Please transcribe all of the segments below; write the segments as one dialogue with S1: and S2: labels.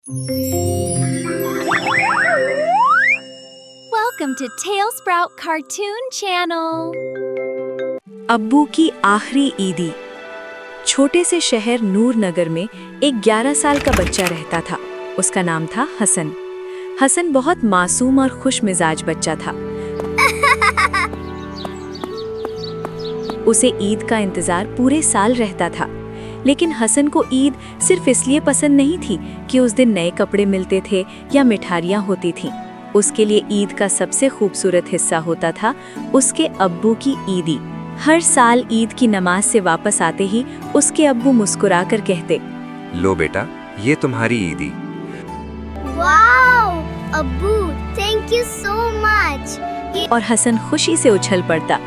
S1: Welcome to Tailsprout Cartoon Channel.
S2: अब्बू की आखिरी ईदी। छोटे से शहर नूरनगर में एक 11 साल का बच्चा रहता था। उसका नाम था हसन। हसन बहुत मासूम और खुश मिजाज बच्चा था। उसे ईद का इंतजार पूरे साल रहता था। लेकिन हसन को ईद सिर्फ इसलिए पसंद नहीं थी कि उस दिन नए कपड़े मिलते थे या मिठाइयाँ होती थीं। उसके लिए ईद का सबसे खूबसूरत हिस्सा होता था उसके अब्बू की ईदी। हर साल ईद की नमाज से वापस आते ही उसके अब्बू मुस्कुराकर कहते,
S3: लो बेटा, ये तुम्हारी ईदी।
S4: वाओ, अब्बू, थैंक यू सो मच।
S2: और हसन खुशी से उछल पड़ता।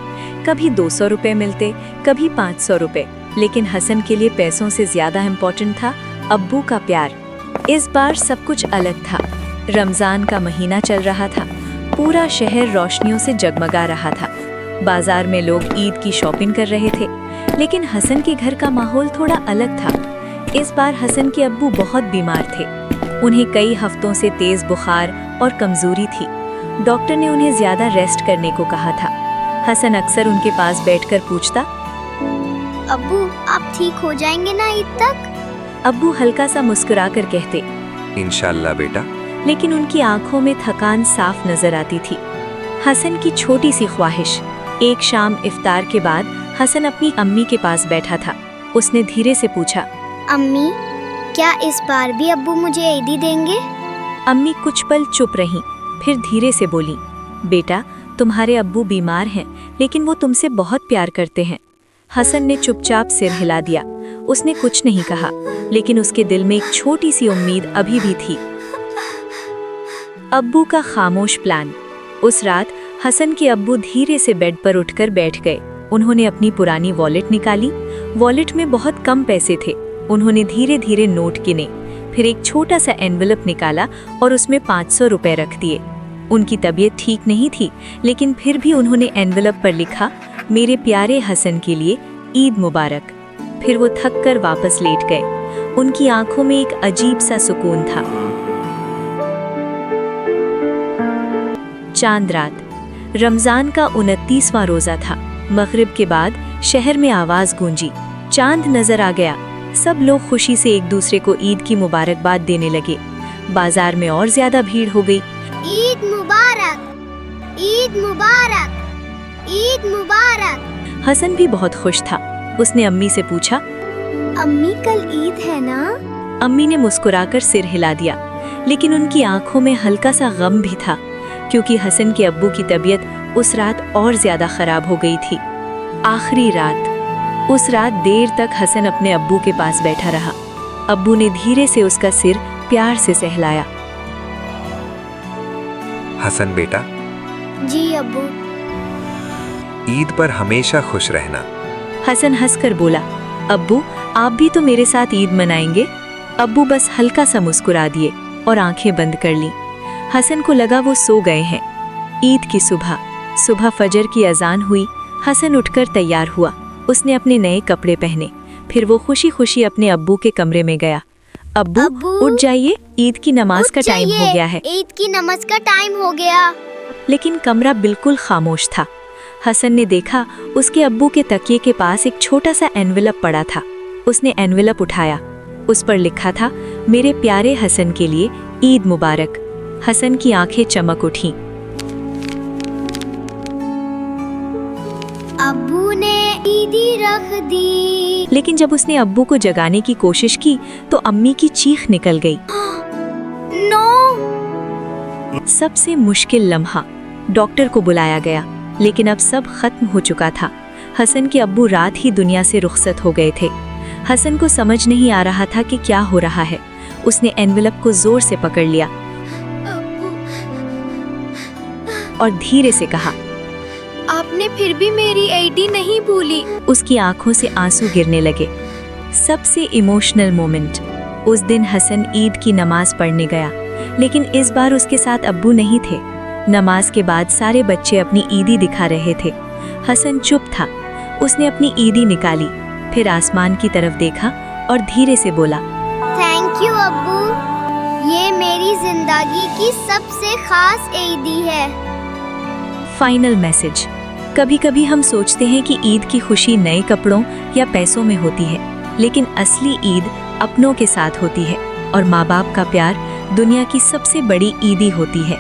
S2: कभी 200 रुपए मिलते, कभी 500 रुपए, लेकिन हसन के लिए पैसों से ज्यादा इम्पोर्टेंट था अब्बू का प्यार। इस बार सब कुछ अलग था। रमजान का महीना चल रहा था। पूरा शहर रोशनियों से जगमगा रहा था। बाजार में लोग ईद की शॉपिंग कर रहे थे, लेकिन हसन के घर का माहौल थोड़ा अलग था। इस बार हसन के अब्बू बहुत बीमार थे। उन्हें कई हफ्तों से तेज बुखार और कमजोरी थी। डॉक्टर ने उन्हें ज्यादा रेस्ट करने को कहा था। हसन अक्सर उनके पास बैठकर पूछता,
S4: अब्बू, आप ठीक हो जाएंगे ना ईद तक?
S2: अब्बू हल्का सा मुस्कुराकर कहते,
S3: इंशाल्लाह बेटा।
S2: लेकिन उनकी आंखों में थकान साफ नजर आती थी। हसन की छोटी सी ख्वाहिश। एक शाम इफ्तार के बाद हसन अपनी अम्मी के पास बैठा था। उसने धीरे से पूछा,
S4: अम्मी, क्या इस बार भी अब्बू मुझे ईदी देंगे?
S2: अम्मी कुछ पल चुप रहीं, फिर धीरे से बोली, बेटा, तुम्हारे अब्बू बीमार हैं, लेकिन वो तुमसे बहुत प्यार करते हैं। हसन ने चुपचाप सिर हिला दिया। उसने कुछ नहीं कहा, लेकिन उसके दिल में एक छोटी सी उम्मीद अभी भी थी। अब्बू का खामोश प्लान। उस रात हसन के अब्बू धीरे से बेड पर उठकर बैठ गए। उन्होंने अपनी पुरानी वॉलेट निकाली। वॉलेट में बहुत कम पैसे थे। उन्होंने धीरे धीरे नोट गिने, फिर एक छोटा सा एनवेलप निकाला और उसमें 500 रुपए रख दिए। उनकी तबीयत ठीक नहीं थी, लेकिन फिर भी उन्होंने एनवेलप पर लिखा, मेरे प्यारे हसन के लिए ईद मुबारक। फिर वो थक कर वापस लेट गए। उनकी आंखों में एक अजीब सा सुकून था। चांद रात, रमजान का 29वां रोजा था। मगरिब के बाद शहर में आवाज गूंजी, चांद नजर आ गया। सब लोग खुशी से एक दूसरे को ईद की मुबारकबाद देने लगे। बाजार में और ज्यादा भीड़ हो गई।
S4: ईद मुबारक, ईद मुबारक, ईद मुबारक।
S2: हसन भी बहुत खुश था। उसने अम्मी से पूछा,
S4: अम्मी, कल ईद है ना?
S2: अम्मी ने मुस्कुराकर सिर हिला दिया, लेकिन उनकी आंखों में हल्का सा गम भी था, क्योंकि हसन के अब्बू की तबीयत उस रात और ज्यादा खराब हो गई थी। आखिरी रात। उस रात देर तक हसन अपने अब्बू के पास बैठा रहा। अब्बू ने धीरे से उसका सिर प्यार से सहलाया।
S3: हसन बेटा,
S4: जी अब्बू।
S3: ईद पर हमेशा खुश रहना।
S2: हसन हंसकर बोला, अब्बू, आप भी तो मेरे साथ ईद मनाएंगे? अब्बू बस हल्का सा मुस्कुरा दिए और आंखें बंद कर लीं। हसन को लगा वो सो गए हैं। ईद की सुबह फजर की अजान हुई। हसन उठकर तैयार हुआ। उसने अपने नए कपड़े पहने। फिर वो खुशी खुशी अपने अब्बू के कमरे में गया। अब्बू, उठ जाइए, ईद की नमाज का टाइम हो गया है।
S4: ईद की नमाज का टाइम हो गया।
S2: लेकिन कमरा बिल्कुल खामोश था। हसन ने देखा, उसके अब्बू के तकिए के पास एक छोटा सा एनवेलप पड़ा था। उसने एनवेलप उठाया। उस पर लिखा था, मेरे प्यारे हसन के लिए ईद मुबारक। हसन की आंखें चमक उठीं।
S4: अब्बू ने ईदी रख दी।
S2: लेकिन जब उसने अब्बू को जगाने की कोशिश की तो अम्मी की चीख निकल गई।
S4: नो!
S2: सबसे मुश्किल लम्हा। डॉक्टर को बुलाया गया, लेकिन अब सब खत्म हो चुका था। हसन के अब्बू रात ही दुनिया से रुखसत हो गए थे। हसन को समझ नहीं आ रहा था कि क्या हो रहा है। उसने एनवेलप को जोर से पकड़ लिया और धीरे से कहा,
S1: आपने फिर भी मेरी ईदी नहीं भूली।
S2: उसकी आंखों से आंसू गिरने लगे। सबसे इमोशनल मोमेंट। उस दिन हसन ईद की नमाज पढ़ने गया, लेकिन इस बार उसके साथ अब्बू नहीं थे। नमाज के बाद सारे बच्चे अपनी ईदी दिखा रहे थे। हसन चुप था। उसने अपनी ईदी निकाली, फिर आसमान की तरफ देखा और धीरे से बोला,
S4: थैंक यू अब्बू, जिंदगी की सबसे खास ईदी है।
S2: Final message. कभी कभी हम सोचते हैं कि ईद की खुशी नए कपड़ों या पैसों में होती है, लेकिन असली ईद अपनों के साथ होती है और माँ बाप का प्यार दुनिया की सबसे बड़ी ईदी होती है।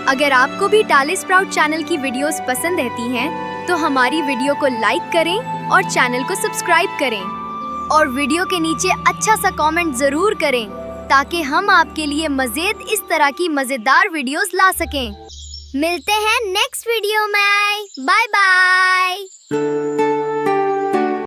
S1: अगर आपको भी टाले स्प्राउट चैनल की वीडियोस पसंद रहती हैं, तो हमारी वीडियो को लाइक करें और चैनल को सब्सक्राइब करें और वीडियो के नीचे अच्छा सा कमेंट जरूर करें ताकि हम आपके लिए मज़ीद इस तरह की मज़ेदार वीडियोस ला सकें।
S4: मिलते हैं नेक्स्ट वीडियो में। Bye bye.